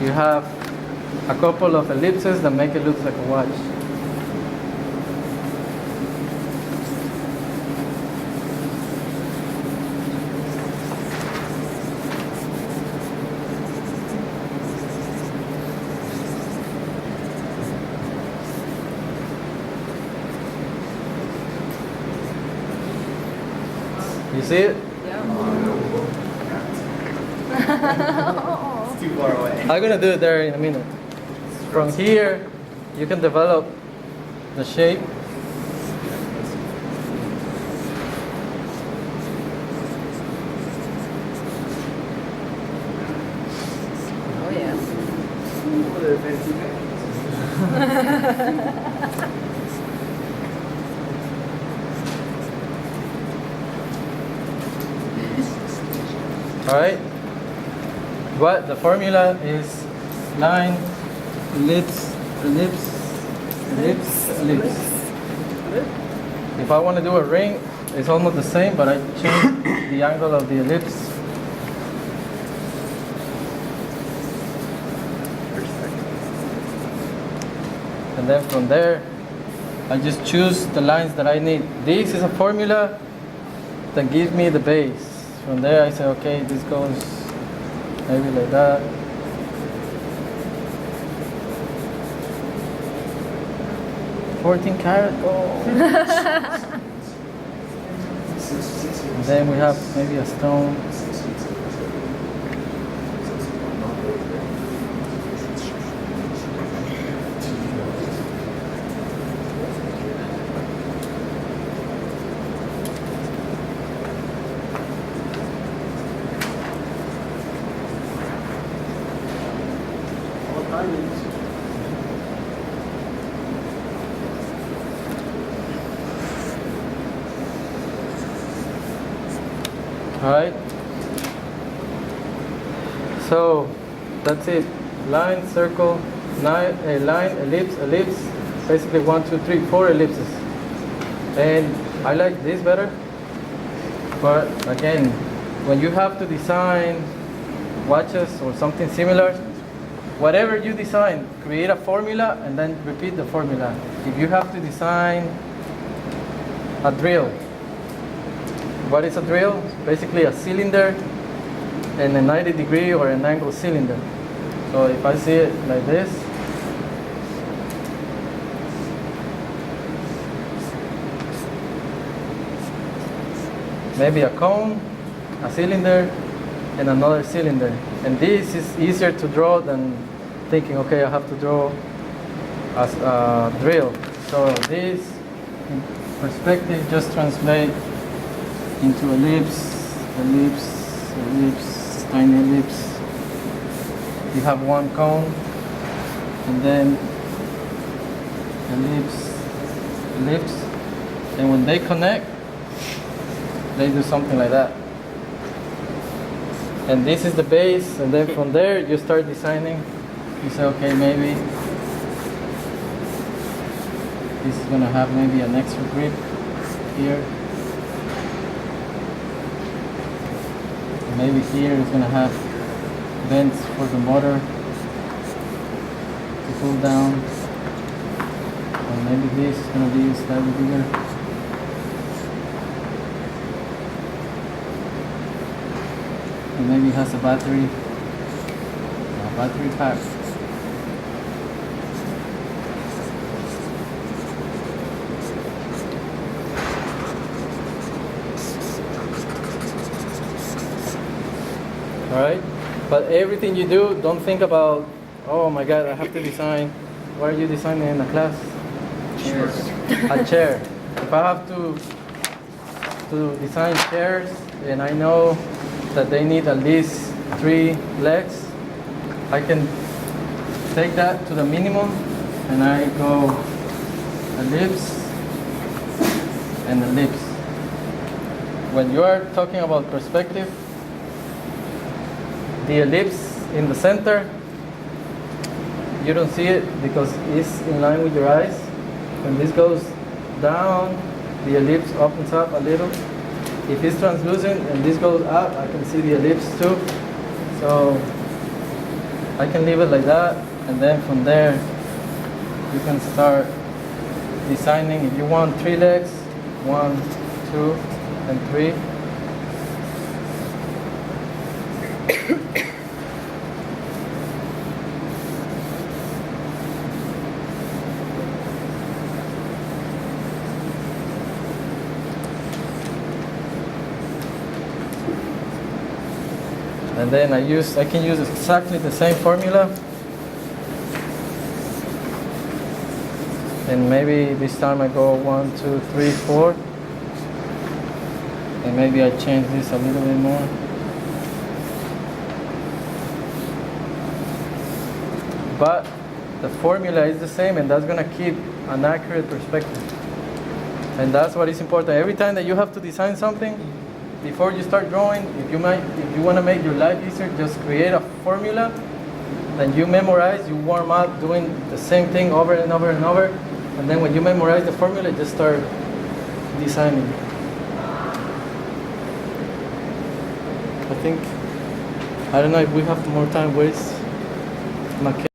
you have a couple of ellipses that make it look like a watch. You see it? Yeah. It's too far away. I'm gonna do it there in a minute. From here, you can develop the shape. Oh yeah. Alright? But the formula is line, ellipse, ellipse, ellipse, ellipse. If I want to do a ring, it's almost the same, but I change the angle of the ellipse. And then from there, I just choose the lines that I need. This is a formula that gives me the base. From there, I say, okay, this goes maybe like that. $14 gold. And then we have maybe a stone. Alright, so that's it. Line, circle, line, ellipse, ellipse. Basically 1, 2, 3, 4 ellipses. And I like this better. But again, when you have to design watches or something similar, whatever you design, create a formula and then repeat the formula. If you have to design a drill, what is a drill? Basically a cylinder and a 90-degree or an angle cylinder. So if I see it like this, maybe a cone, a cylinder, and another cylinder. And this is easier to draw than thinking, okay, I have to draw a drill. So this in perspective just translate into ellipse, ellipse, ellipse, tiny ellipse. You have one cone, and then ellipse, ellipse, and when they connect, they do something like that. And this is the base, and then from there you start designing. You say, okay, maybe this is gonna have maybe an extra grip here. Maybe here is going to have vents for the motor to cool down. And maybe this is going to be slightly bigger. And maybe it has a battery pack. Alright? But everything you do, don't think about, oh my god, I have to design. What are you designing in a class? A chair. If I have to design chairs and I know that they need at least 3 legs, I can take that to the minimum and I go ellipse and ellipse. When you are talking about perspective, the ellipse in the center, you don't see it because it's in line with your eyes. When this goes down, the ellipse opens up a little. If it's translucent and this goes up, I can see the ellipse too. So I can leave it like that, and then from there you can start designing. If you want 3 legs, 1, 2, and 3. And then I can use exactly the same formula. And maybe this time I go 1, 2, 3, 4. And maybe I change this a little bit more. But the formula is the same, and that's gonna keep an accurate perspective. And that's what is important. Every time that you have to design something, before you start drawing, if you want to make your life easier, just create a formula. Then you memorize, you warm up doing the same thing over and over and over. And then when you memorize the formula, just start designing. I don't know if we have more time. Where's my